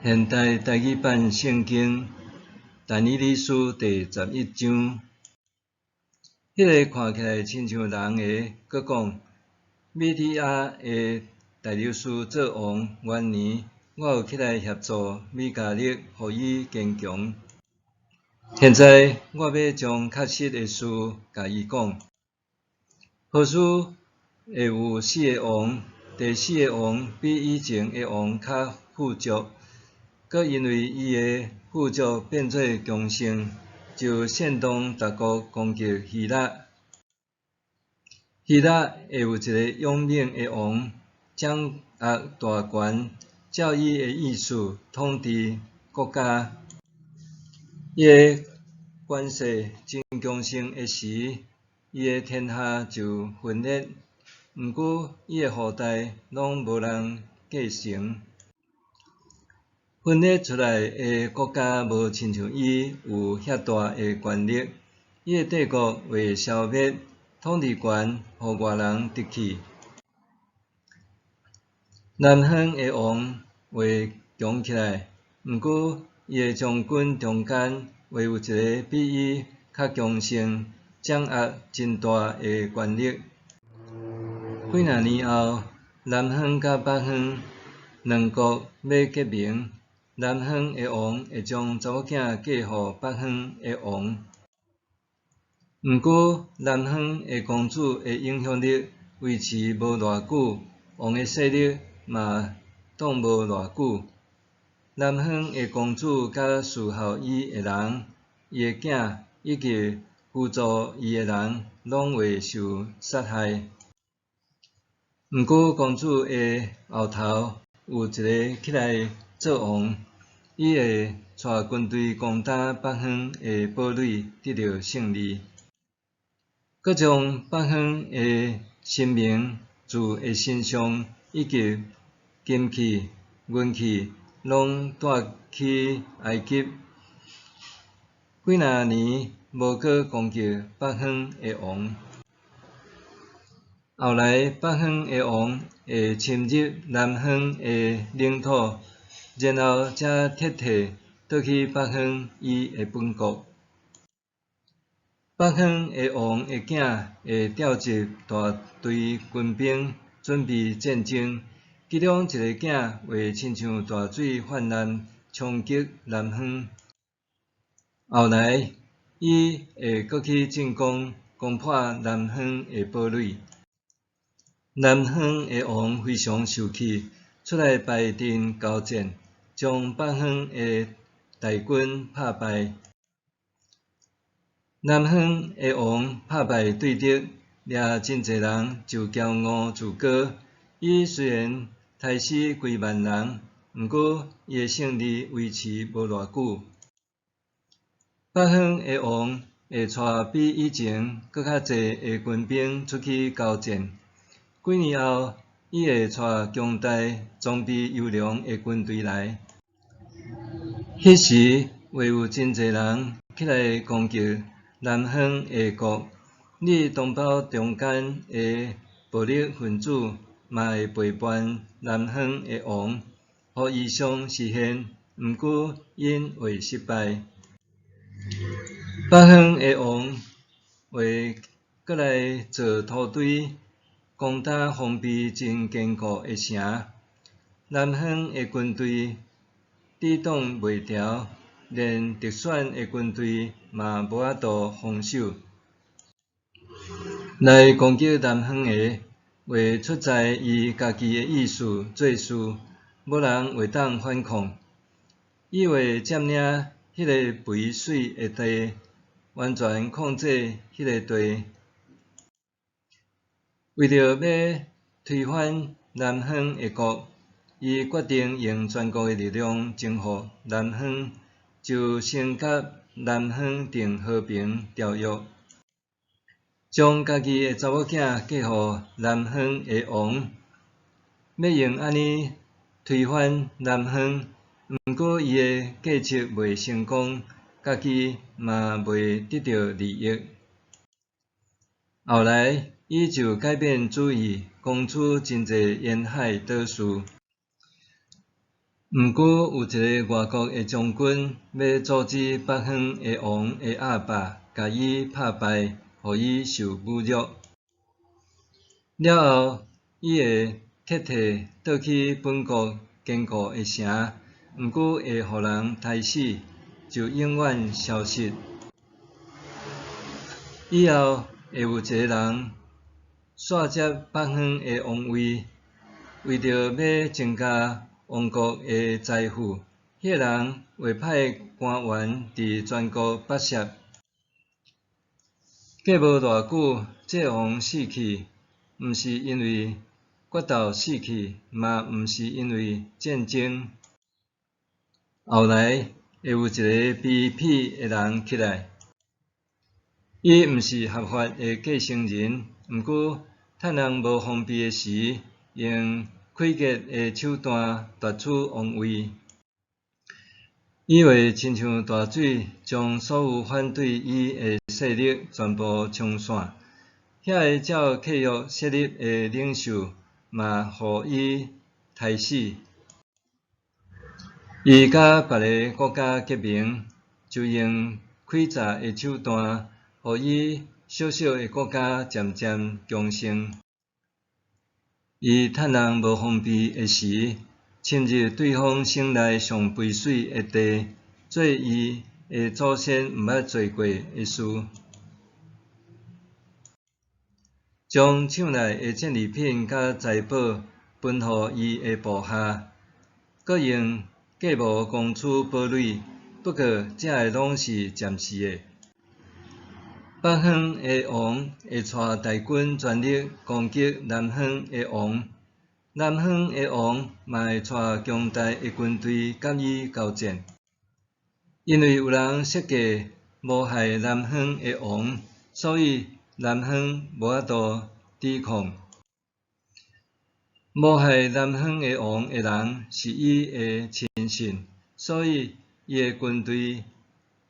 现代台语版圣经但以理书第11章，迄个看起来亲像人的，佮讲：米利亚的大流士做王元年，我有起来协助米迦勒，互伊坚强。现在我要将确实的事甲伊讲。或许会有4个王，第4个王比以前的王较富足。佮因为伊的富足变做强盛，就煽动逐国攻击希腊。希腊会有一个勇猛的王，掌握大权，照伊的意思统治国家。伊的权势真强盛的时，伊的天下就分裂。毋过伊的后代拢无人继承。分裂出来的国家无亲像伊有遐大的权力，伊的帝国会消灭，统治权互外人夺去。南方的王会强起来，毋过伊的将军中间会有一个比伊较强盛，掌握真大的权力。几若年后，南方甲北方两国要结盟。南方的王会将查某囝嫁互北方的王，毋过南方的公主的影响力维持无偌久，王的势力嘛挡无偌久。南方的公主甲侍候伊的人、伊的囝以及辅助伊的人，拢会受杀害。毋过公主的后头有一个起来做王。伊会带军队攻打北方的堡垒，得到胜利，佮将北方的神明、主的神像以及金器、银器，拢带去埃及。几若年无去攻击北方的王，后来北方的王会侵入南方的领土。然后才撤退倒去北方伊的本国。北方的王的囝会调集大队军兵，准备战争。其中一个囝会亲像大水泛滥，冲击南方。后来伊会搁去进攻，攻破南方的堡垒。南方的王非常受气，出来排阵交战。将北方的大军拍败，南方的王拍败对敌，掠真侪人，就骄傲自高。伊虽然杀死几万人，毋过伊的胜利维持无偌久。北方的王会带比以前搁较侪的军兵出去交战。几年后，伊会带强大、装备优良的军队来。迄时会有真侪人起来攻击南方的国，你同胞中间的暴力分子嘛会背叛南方的王，互异象实现，毋过因会失败。北方的王会搁来做土堆，攻打防备真坚固的城。南方的军队抵挡袂牢，连特选的军队嘛无法度防守。来攻击南方的，会出在伊家己的意思做事，无人会当反抗。伊会占领迄个肥水的地，完全控制迄个地。为着要推翻南方的国，伊决定用全国的力量征服南方，就先甲南方订和平条约，将家己的查某囝嫁互南方的王，要用安尼推翻南方。毋过伊的计策袂成功，家己嘛袂得到利益。后来伊就改变主意，讲出真侪沿海岛事。毋过有一个外国的将军要阻止北方的王的阿爸，甲伊拍败，互伊受侮辱。了后，伊会撤退倒去本国坚固的城，毋过会互人杀死，就永远消失。以后会有一个人煞接北方的王位，为着要增加王国的财富，迄个人会派官员伫全国跋涉。过无偌久，这王死去，毋是因为决斗死去，嘛毋是因为战争。后来会有一个卑鄙的人起来，伊毋是合法的继承人，毋过趁人无方便的时，用诡计的手段夺取王位。伊会亲像大水，将所有反对伊的势力全部冲散。遐个照契约设立的领袖嘛，互伊杀死。伊甲别个国家结盟，就用诡诈的手段，互伊小小的国家渐渐强盛。伊趁人无方便的时，侵入对方省内上肥水的地，做伊的祖先毋捌做过的事。将厂内的战利品甲财宝分互伊的部下，阁用假冒公主堡垒，不过这个拢是暂时的。北方的王会带大军全力攻击南方的王，南方的王嘛会带强大的军队甲伊交战。因为有人设计谋害南方的王，所以南方无法度抵抗。谋害南方的王的人是伊的亲信，所以伊的军队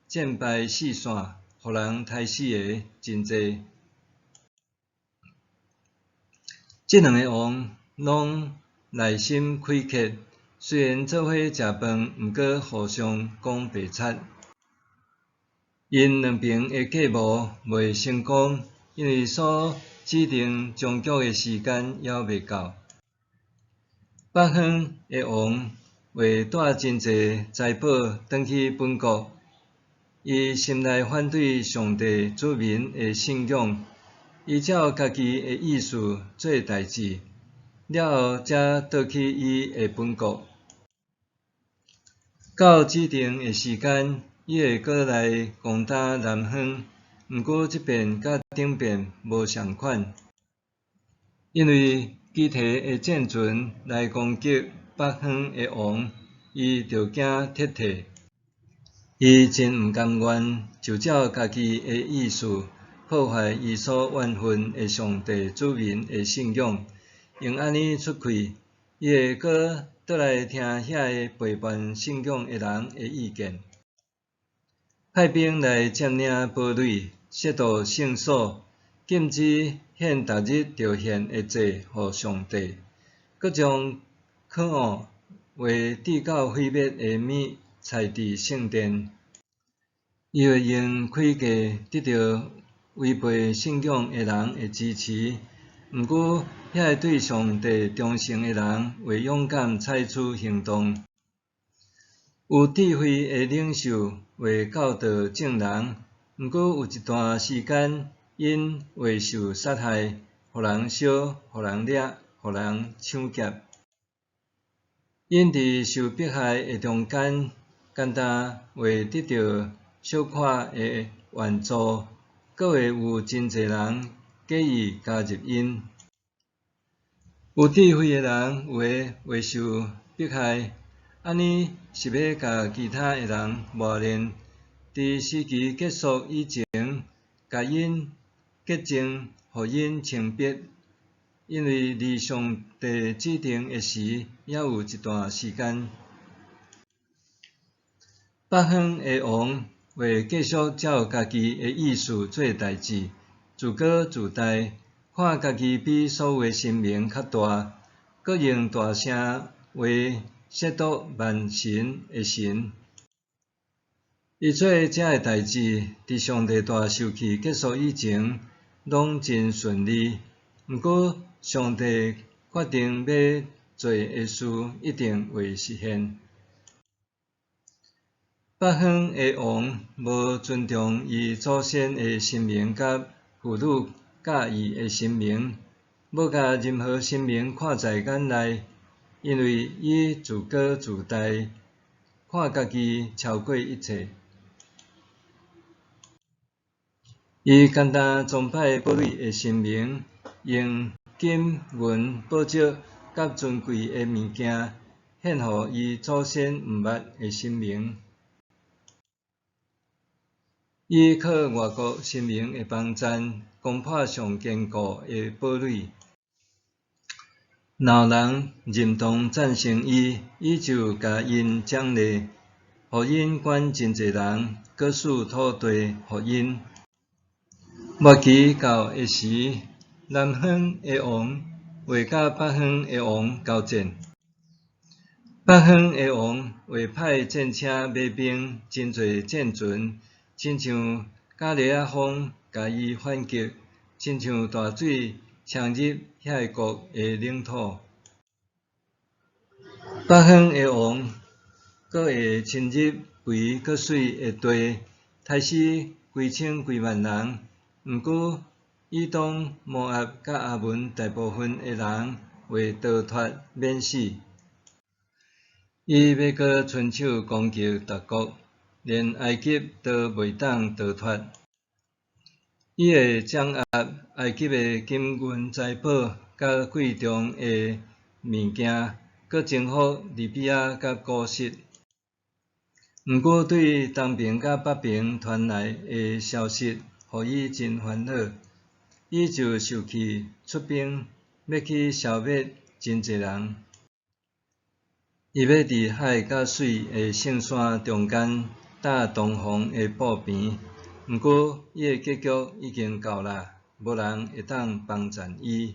战败四散，互人杀死的真济。这两个王拢内心苛刻，虽然做伙食饭，毋过互相讲白贼。因两边的计谋未成功，因为所指定终局的时间还未到。北方的王为带真济财宝转去本国，伊心内反对上帝子民的信仰，依照家己的意思做代志，了后才倒去伊的本国。到指定的时间，伊会过来攻打南方，毋过即遍甲顶遍无相款，因为机体的战船来攻击北方的王，伊着惊撤退。伊真毋甘愿就照家己的意思破坏伊所怨恨的上帝子民的信仰，用安尼出气，伊会搁倒来听遐个背叛信仰的人的意见，派兵来占领堡垒，亵渎圣所，禁止献逐日着献的祭予上帝，搁将可恶为至到毁灭的物踩伫圣殿。伊会用诡计得到违背信仰的人的支持，毋过遐个对上帝忠诚的人会勇敢采取行动。有智慧的领袖会教导众人，毋过有一段时间因会受杀害，互人烧、互人掠、互人抢劫。因伫受迫害的中间，简单会得到小可的援助，阁会有真侪人介意加入因。有智慧的人有诶会受迫害，安尼是要甲其他的人磨练，伫时期结束以前，甲因结晶，互因清白。因为离上帝指定的时还有一段时间。北方的王会继续照家己的意思做代志，自高自大，看家己比所有的神明较大，阁用大声话亵渎万神的神。伊做这个代志，伫上帝大受气结束以前，拢真顺利。毋过，上帝决定要做的事，一定会实现。北方的王无尊重伊祖先的神明甲妇女教义的神明，无甲任何神明看在眼内，因为伊自高自大，看家己超过一切。伊简单崇拜堡垒的神明，用金银宝石甲尊贵的物件献互伊祖先毋捌的神明。伊靠外国神明的帮赞，攻破上坚固的堡垒。若有人认同赞成伊，伊就甲因奖励，互因管真侪人，搁赐土地互因。末期到的时，南方的王会甲北方的王交战。北方的王会派战车、马兵、真侪战船，亲像加利亚风，甲伊反击，亲像大水冲入遐个国的领土。北方的王搁会侵入肥搁水的地，杀死几千几万人。毋过，以东、摩押甲阿门大部分的人会逃脱免死。伊要搁伸手攻击逐国，连埃及都袂当逃脱。伊会掌握埃及的金银财宝甲贵重的物件，搁征服利比亚甲古实。毋过，对东边甲北边传来的消息，互伊真烦恼。伊就受气出兵，要去消灭真侪人。伊要伫海甲水的圣山中间搭东方的布边。毋过，伊的结局已经到啦，无人会当帮赞伊。